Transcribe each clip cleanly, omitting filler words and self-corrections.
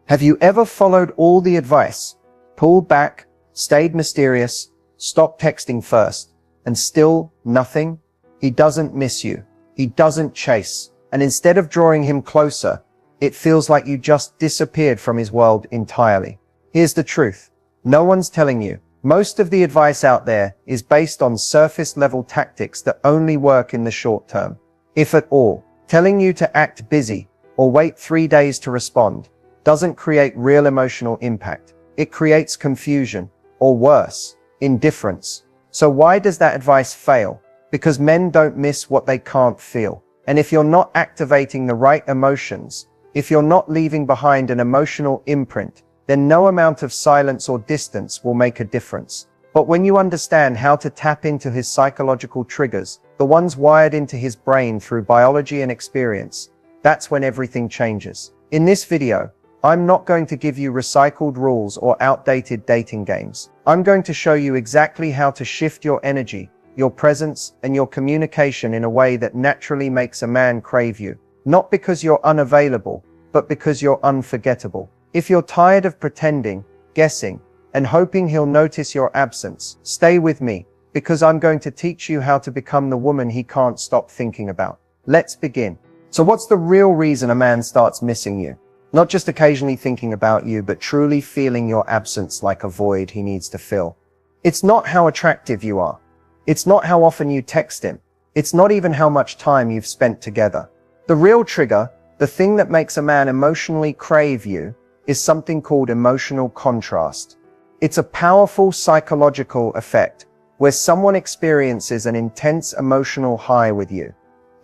Have you ever followed all the advice, pulled back, stayed mysterious, stopped texting first, and still nothing? He doesn't miss you. He doesn't chase. And instead of drawing him closer, it feels like you just disappeared from his world entirely. Here's the truth. No one's telling you. Most of the advice out there is based on surface-level tactics that only work in the short term, if at all. Telling you to act busy or wait 3 days to respond doesn't create real emotional impact. It creates confusion, or worse, indifference. So why does that advice fail? Because men don't miss what they can't feel. And if you're not activating the right emotions, if you're not leaving behind an emotional imprint, then no amount of silence or distance will make a difference. But when you understand how to tap into his psychological triggers, the ones wired into his brain through biology and experience, that's when everything changes. In this video, I'm not going to give you recycled rules or outdated dating games. I'm going to show you exactly how to shift your energy, your presence, and your communication in a way that naturally makes a man crave you. Not because you're unavailable, but because you're unforgettable. If you're tired of pretending, guessing, and hoping he'll notice your absence, stay with me, because I'm going to teach you how to become the woman he can't stop thinking about. Let's begin. So what's the real reason a man starts missing you? Not just occasionally thinking about you, but truly feeling your absence like a void he needs to fill. It's not how attractive you are. It's not how often you text him. It's not even how much time you've spent together. The real trigger, the thing that makes a man emotionally crave you, is something called emotional contrast. It's a powerful psychological effect where someone experiences an intense emotional high with you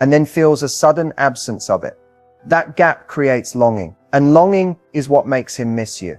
and then feels a sudden absence of it. That gap creates longing, and longing is what makes him miss you.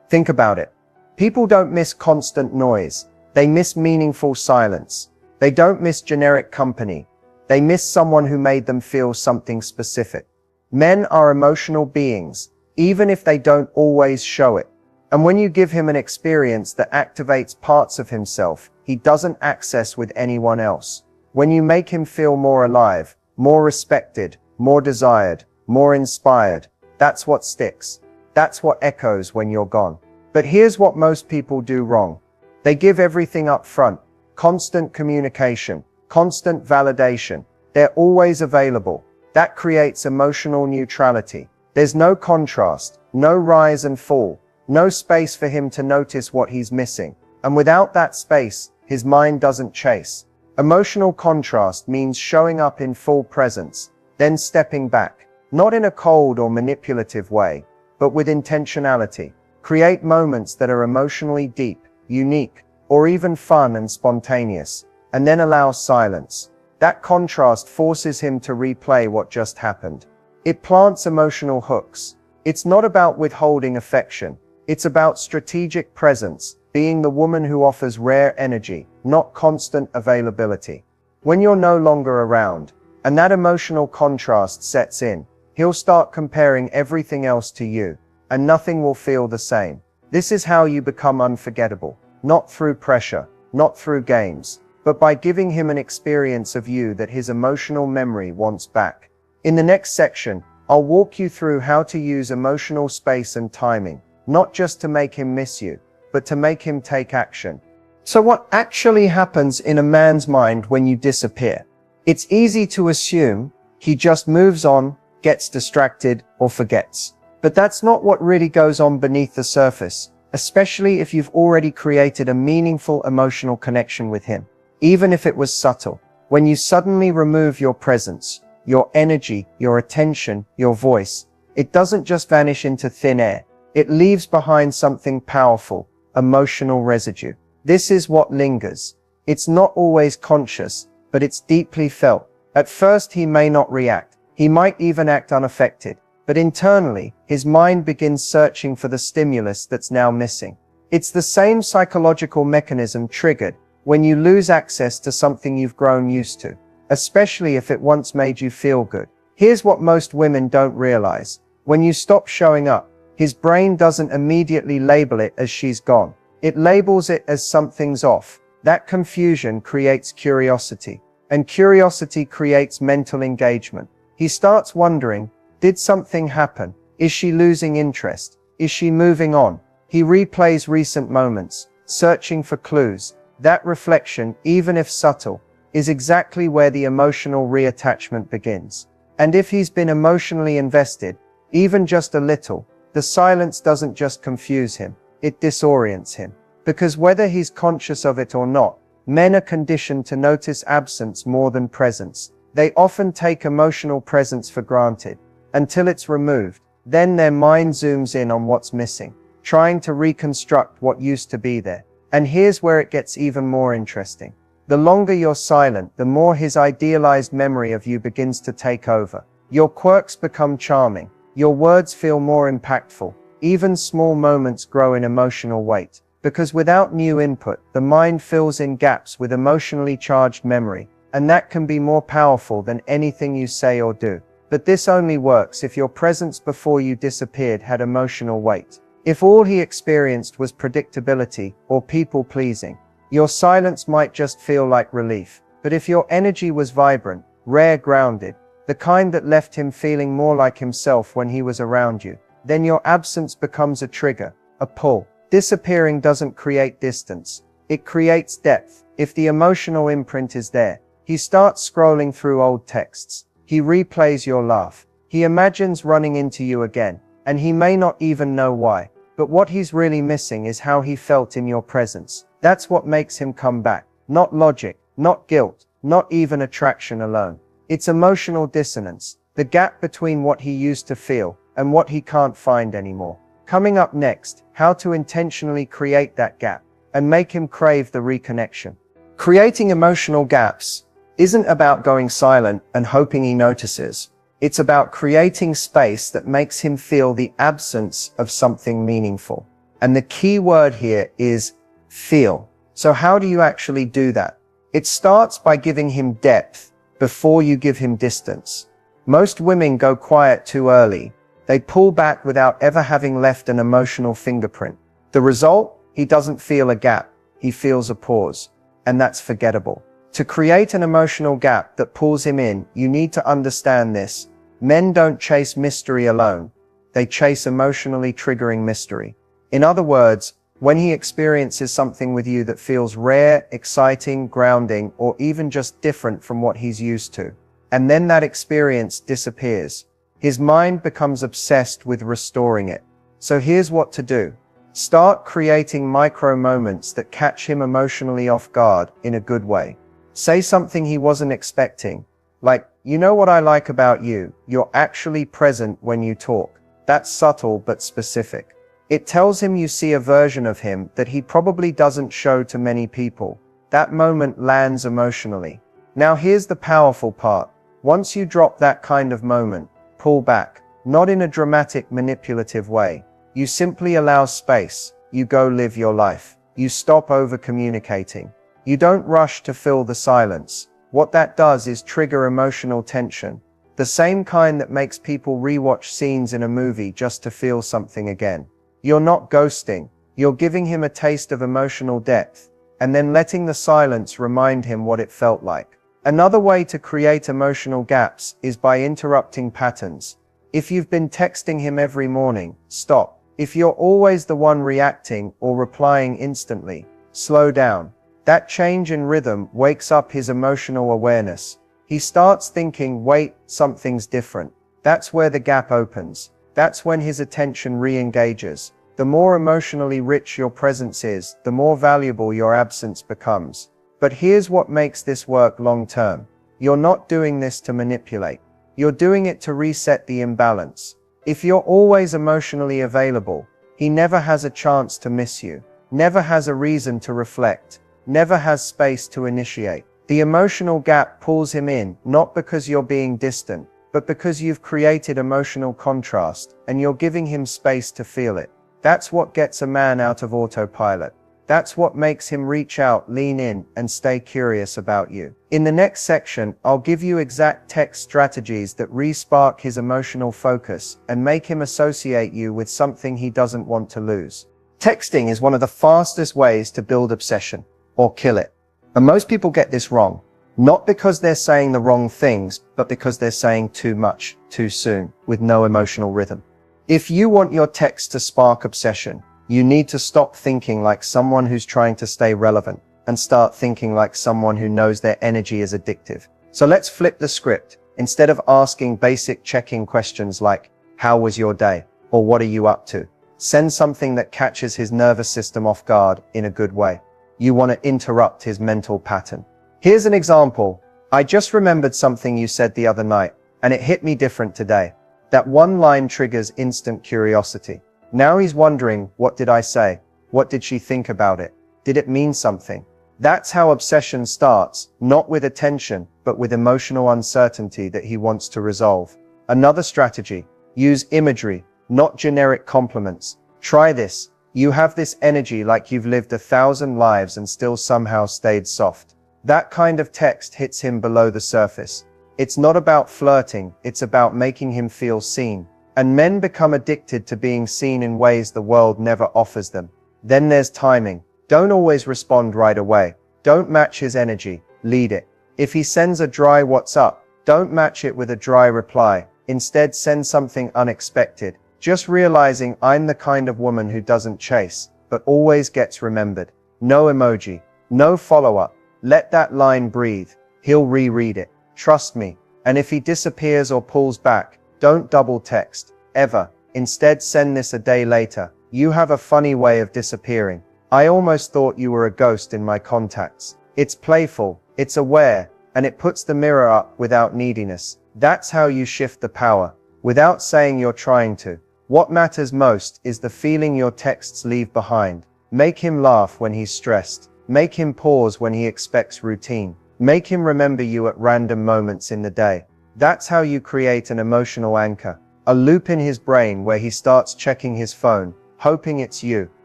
Think about it. People don't miss constant noise. They miss meaningful silence. They don't miss generic company. They miss someone who made them feel something specific. Men are emotional beings, even if they don't always show it. And when you give him an experience that activates parts of himself he doesn't access with anyone else, when you make him feel more alive, more respected, more desired, more inspired, that's what sticks. That's what echoes when you're gone. But here's what most people do wrong. They give everything up front. Constant communication, constant validation. They're always available. That creates emotional neutrality. There's no contrast, no rise and fall, no space for him to notice what he's missing. And without that space, his mind doesn't chase. Emotional contrast means showing up in full presence, then stepping back. Not in a cold or manipulative way, but with intentionality. Create moments that are emotionally deep, unique, or even fun and spontaneous, and then allow silence. That contrast forces him to replay what just happened. It plants emotional hooks. It's not about withholding affection. It's about strategic presence, being the woman who offers rare energy, not constant availability. When you're no longer around, and that emotional contrast sets in, he'll start comparing everything else to you, and nothing will feel the same. This is how you become unforgettable. Not through pressure, not through games, but by giving him an experience of you that his emotional memory wants back. In the next section, I'll walk you through how to use emotional space and timing, not just to make him miss you, but to make him take action. So what actually happens in a man's mind when you disappear? It's easy to assume he just moves on, gets distracted, or forgets. But that's not what really goes on beneath the surface, especially if you've already created a meaningful emotional connection with him. Even if it was subtle, when you suddenly remove your presence, your energy, your attention, your voice, it doesn't just vanish into thin air. It leaves behind something powerful, emotional residue. This is what lingers. It's not always conscious, but it's deeply felt. At first he may not react. He might even act unaffected. But internally, his mind begins searching for the stimulus that's now missing. It's the same psychological mechanism triggered when you lose access to something you've grown used to, especially if it once made you feel good. Here's what most women don't realize. When you stop showing up, his brain doesn't immediately label it as she's gone. It labels it as something's off. That confusion creates curiosity, and curiosity creates mental engagement. He starts wondering, did something happen? Is she losing interest? Is she moving on? He replays recent moments, searching for clues. That reflection, even if subtle, is exactly where the emotional reattachment begins. And if he's been emotionally invested, even just a little, the silence doesn't just confuse him, it disorients him. Because whether he's conscious of it or not, men are conditioned to notice absence more than presence. They often take emotional presence for granted. Until it's removed, then their mind zooms in on what's missing, trying to reconstruct what used to be there. And here's where it gets even more interesting. The longer you're silent, the more his idealized memory of you begins to take over. Your quirks become charming. Your words feel more impactful. Even small moments grow in emotional weight. Because without new input, the mind fills in gaps with emotionally charged memory. And that can be more powerful than anything you say or do. But this only works if your presence before you disappeared had emotional weight. If all he experienced was predictability or people-pleasing, your silence might just feel like relief. But if your energy was vibrant, rare, grounded, the kind that left him feeling more like himself when he was around you, then your absence becomes a trigger, a pull. Disappearing doesn't create distance. It creates depth. If the emotional imprint is there, he starts scrolling through old texts. He replays your laugh. He imagines running into you again, and he may not even know why. But what he's really missing is how he felt in your presence. That's what makes him come back. Not logic, not guilt, not even attraction alone. It's emotional dissonance, the gap between what he used to feel and what he can't find anymore. Coming up next, how to intentionally create that gap and make him crave the reconnection. Creating emotional gaps isn't about going silent and hoping he notices. It's about creating space that makes him feel the absence of something meaningful. And the key word here is feel. So how do you actually do that? It starts by giving him depth before you give him distance. Most women go quiet too early. They pull back without ever having left an emotional fingerprint. The result? He doesn't feel a gap. He feels a pause. And that's forgettable. To create an emotional gap that pulls him in, you need to understand this. Men don't chase mystery alone. They chase emotionally triggering mystery. In other words, when he experiences something with you that feels rare, exciting, grounding, or even just different from what he's used to, and then that experience disappears, his mind becomes obsessed with restoring it. So here's what to do. Start creating micro moments that catch him emotionally off guard in a good way. Say something he wasn't expecting, like, "You know what I like about you? You're actually present when you talk." That's subtle but specific. It tells him you see a version of him that he probably doesn't show to many people. That moment lands emotionally. Now here's the powerful part. Once you drop that kind of moment, pull back. Not in a dramatic, manipulative way. You simply allow space. You go live your life. You stop over-communicating. You don't rush to fill the silence. What that does is trigger emotional tension. The same kind that makes people rewatch scenes in a movie just to feel something again. You're not ghosting. You're giving him a taste of emotional depth, and then letting the silence remind him what it felt like. Another way to create emotional gaps is by interrupting patterns. If you've been texting him every morning, stop. If you're always the one reacting or replying instantly, slow down. That change in rhythm wakes up his emotional awareness. He starts thinking, wait, something's different. That's where the gap opens. That's when his attention re-engages. The more emotionally rich your presence is, the more valuable your absence becomes. But here's what makes this work long-term. You're not doing this to manipulate. You're doing it to reset the imbalance. If you're always emotionally available, he never has a chance to miss you, never has a reason to reflect, never has space to initiate. The emotional gap pulls him in, not because you're being distant, but because you've created emotional contrast, and you're giving him space to feel it. That's what gets a man out of autopilot. That's what makes him reach out, lean in, and stay curious about you. In the next section, I'll give you exact text strategies that re-spark his emotional focus and make him associate you with something he doesn't want to lose. Texting is one of the fastest ways to build obsession, or kill it. And most people get this wrong. Not because they're saying the wrong things, but because they're saying too much, too soon, with no emotional rhythm. If you want your text to spark obsession, you need to stop thinking like someone who's trying to stay relevant and start thinking like someone who knows their energy is addictive. So let's flip the script. Instead of asking basic check-in questions like, how was your day? Or what are you up to? Send something that catches his nervous system off guard in a good way. You want to interrupt his mental pattern. Here's an example. I just remembered something you said the other night, and it hit me different today. That one line triggers instant curiosity. Now he's wondering, what did I say? What did she think about it? Did it mean something? That's how obsession starts, not with attention, but with emotional uncertainty that he wants to resolve. Another strategy, use imagery, not generic compliments. Try this. You have this energy like you've lived 1,000 lives and still somehow stayed soft. That kind of text hits him below the surface. It's not about flirting, it's about making him feel seen. And men become addicted to being seen in ways the world never offers them. Then there's timing. Don't always respond right away. Don't match his energy, lead it. If he sends a dry "what's up," don't match it with a dry reply. Instead, send something unexpected. Just realizing, I'm the kind of woman who doesn't chase, but always gets remembered. No emoji, no follow-up. Let that line breathe. He'll reread it. Trust me. And if he disappears or pulls back, don't double text, ever. Instead, send this a day later. You have a funny way of disappearing. I almost thought you were a ghost in my contacts. It's playful, it's aware, and it puts the mirror up without neediness. That's how you shift the power, without saying you're trying to. What matters most is the feeling your texts leave behind. Make him laugh when he's stressed. Make him pause when he expects routine. Make him remember you at random moments in the day. That's how you create an emotional anchor. A loop in his brain where he starts checking his phone, hoping it's you,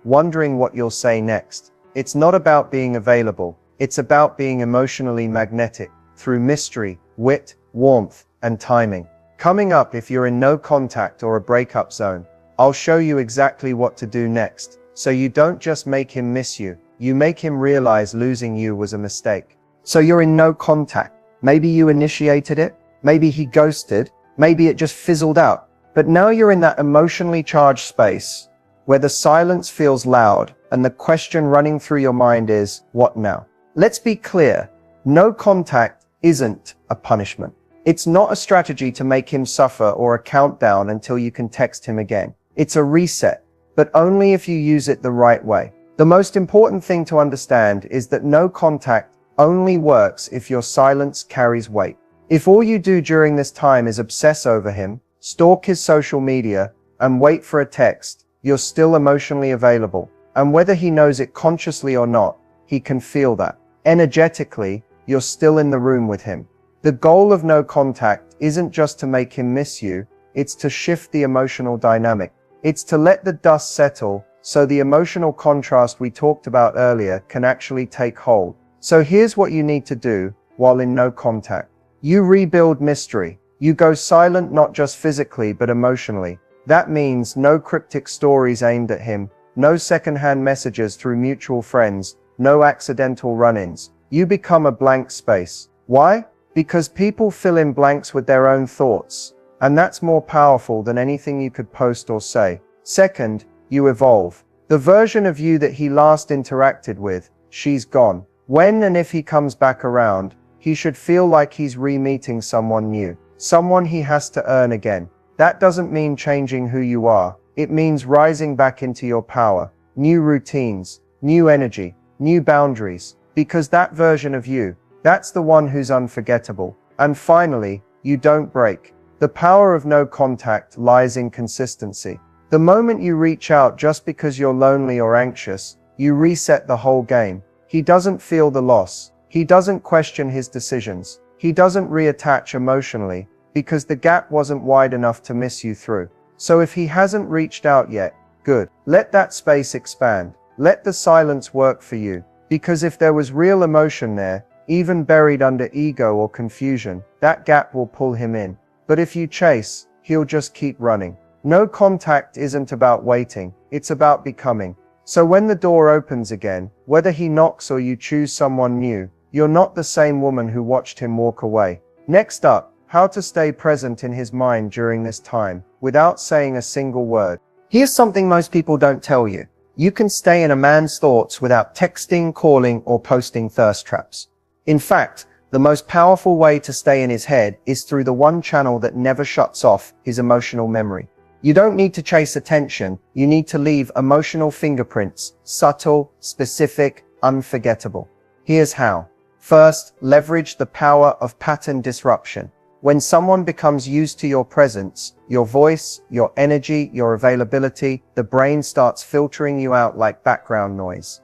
wondering what you'll say next. It's not about being available. It's about being emotionally magnetic through mystery, wit, warmth, and timing. Coming up, if you're in no contact or a breakup zone, I'll show you exactly what to do next. So you don't just make him miss you, you make him realize losing you was a mistake. So you're in no contact. Maybe you initiated it. Maybe he ghosted. Maybe it just fizzled out. But now you're in that emotionally charged space where the silence feels loud and the question running through your mind is, what now? Let's be clear. No contact isn't a punishment. It's not a strategy to make him suffer or a countdown until you can text him again. It's a reset, but only if you use it the right way. The most important thing to understand is that no contact only works if your silence carries weight. If all you do during this time is obsess over him, stalk his social media, and wait for a text, you're still emotionally available. And whether he knows it consciously or not, he can feel that. Energetically, you're still in the room with him. The goal of no contact isn't just to make him miss you, it's to shift the emotional dynamic. It's to let the dust settle so the emotional contrast we talked about earlier can actually take hold. So here's what you need to do while in no contact. You rebuild mystery. You go silent not just physically but emotionally. That means no cryptic stories aimed at him, no secondhand messages through mutual friends, no accidental run-ins. You become a blank space. Why? Because people fill in blanks with their own thoughts, and that's more powerful than anything you could post or say. Second, you evolve. The version of you that he last interacted with, she's gone. When and if he comes back around, he should feel like he's re-meeting someone new, someone he has to earn again. That doesn't mean changing who you are. It means rising back into your power, new routines, new energy, new boundaries, because that version of you, that's the one who's unforgettable. And finally, you don't break. The power of no contact lies in consistency. The moment you reach out just because you're lonely or anxious, you reset the whole game. He doesn't feel the loss. He doesn't question his decisions. He doesn't reattach emotionally, because the gap wasn't wide enough to miss you through. So if he hasn't reached out yet, good. Let that space expand. Let the silence work for you. Because if there was real emotion there, even buried under ego or confusion, that gap will pull him in. But if you chase, he'll just keep running. No contact isn't about waiting, it's about becoming. So when the door opens again, whether he knocks or you choose someone new, you're not the same woman who watched him walk away. Next up, how to stay present in his mind during this time. without saying a single word. Here's something most people don't tell you. You can stay in a man's thoughts without texting, calling, or posting thirst traps. In fact, the most powerful way to stay in his head is through the one channel that never shuts off, his emotional memory. You don't need to chase attention, you need to leave emotional fingerprints, subtle, specific, unforgettable. Here's how. First, leverage the power of pattern disruption. When someone becomes used to your presence, your voice, your energy, your availability, the brain starts filtering you out like background noise.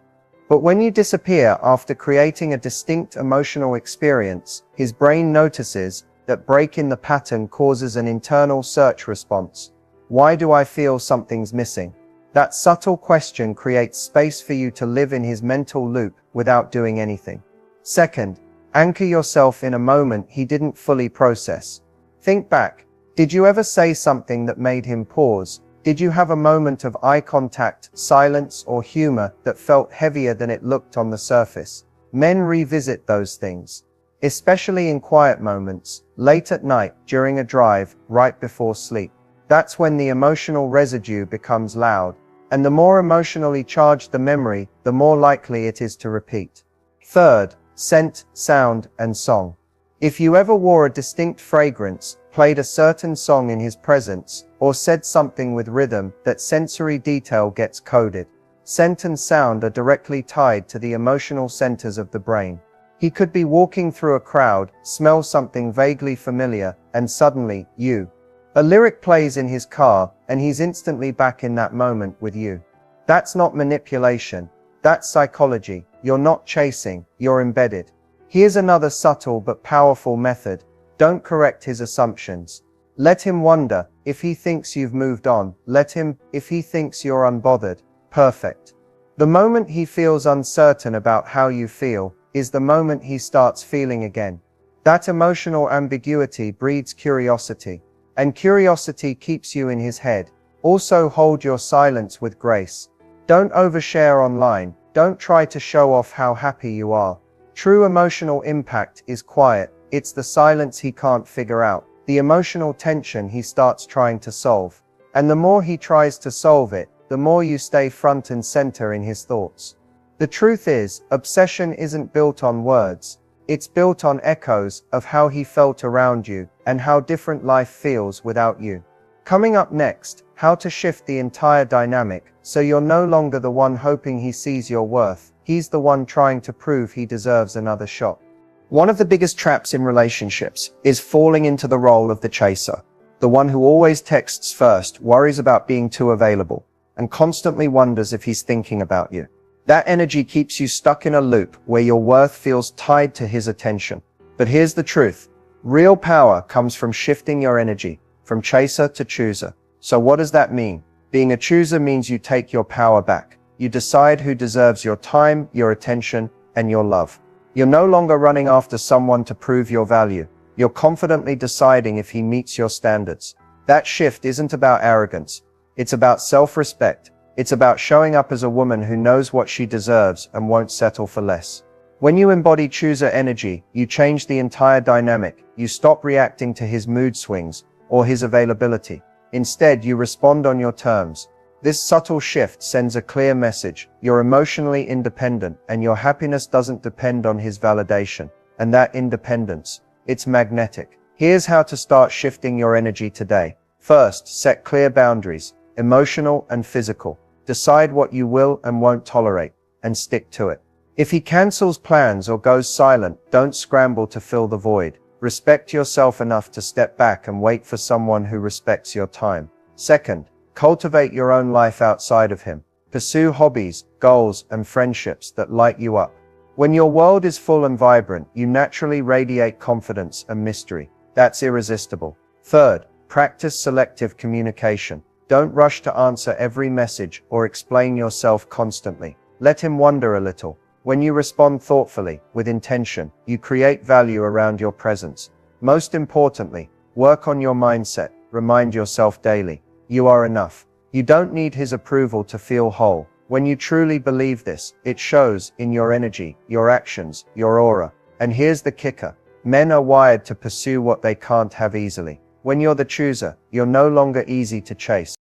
But when you disappear after creating a distinct emotional experience, his brain notices that break in the pattern causes an internal search response. Why do I feel something's missing? That subtle question creates space for you to live in his mental loop without doing anything. Second, anchor yourself in a moment he didn't fully process. Think back. Did you ever say something that made him pause? Did you have a moment of eye contact, silence, or humor that felt heavier than it looked on the surface? Men revisit those things, especially in quiet moments, late at night, during a drive, right before sleep. That's when the emotional residue becomes loud, and the more emotionally charged the memory, the more likely it is to repeat. Third, scent, sound, and song. If you ever wore a distinct fragrance, played a certain song in his presence, or said something with rhythm, that sensory detail gets coded. Scent and sound are directly tied to the emotional centers of the brain. He could be walking through a crowd, smell something vaguely familiar, and suddenly, a lyric plays in his car, and he's instantly back in that moment with you. That's not manipulation. That's psychology. You're not chasing, you're embedded. Here's another subtle but powerful method. Don't correct his assumptions. Let him wonder. If he thinks you've moved on, let him. If he thinks you're unbothered, perfect. The moment he feels uncertain about how you feel, is the moment he starts feeling again. That emotional ambiguity breeds curiosity, and curiosity keeps you in his head. Also hold your silence with grace. Don't overshare online. Don't try to show off how happy you are. True emotional impact is quiet. It's the silence he can't figure out, the emotional tension he starts trying to solve. And the more he tries to solve it, the more you stay front and center in his thoughts. The truth is, obsession isn't built on words. It's built on echoes of how he felt around you and how different life feels without you. Coming up next, how to shift the entire dynamic so you're no longer the one hoping he sees your worth, he's the one trying to prove he deserves another shot. One of the biggest traps in relationships is falling into the role of the chaser, the one who always texts first, worries about being too available, and constantly wonders if he's thinking about you. That energy keeps you stuck in a loop where your worth feels tied to his attention. But here's the truth. Real power comes from shifting your energy from chaser to chooser. So what does that mean? Being a chooser means you take your power back. You decide who deserves your time, your attention, and your love. You're no longer running after someone to prove your value. You're confidently deciding if he meets your standards. That shift isn't about arrogance. It's about self-respect. It's about showing up as a woman who knows what she deserves and won't settle for less. When you embody chooser energy, you change the entire dynamic. You stop reacting to his mood swings or his availability. Instead, you respond on your terms. This subtle shift sends a clear message. You're emotionally independent, and your happiness doesn't depend on his validation. And that independence, it's magnetic. Here's how to start shifting your energy today. First, set clear boundaries, emotional and physical. Decide what you will and won't tolerate, and stick to it. If he cancels plans or goes silent, don't scramble to fill the void. Respect yourself enough to step back and wait for someone who respects your time. Second, cultivate your own life outside of him. Pursue hobbies, goals, and friendships that light you up. When your world is full and vibrant, you naturally radiate confidence and mystery. That's irresistible. Third, practice selective communication. Don't rush to answer every message or explain yourself constantly. Let him wonder a little. When you respond thoughtfully, with intention, you create value around your presence. Most importantly, work on your mindset. Remind yourself daily, you are enough. You don't need his approval to feel whole. When you truly believe this, it shows in your energy, your actions, your aura. And here's the kicker. Men are wired to pursue what they can't have easily. When you're the chooser, you're no longer easy to chase.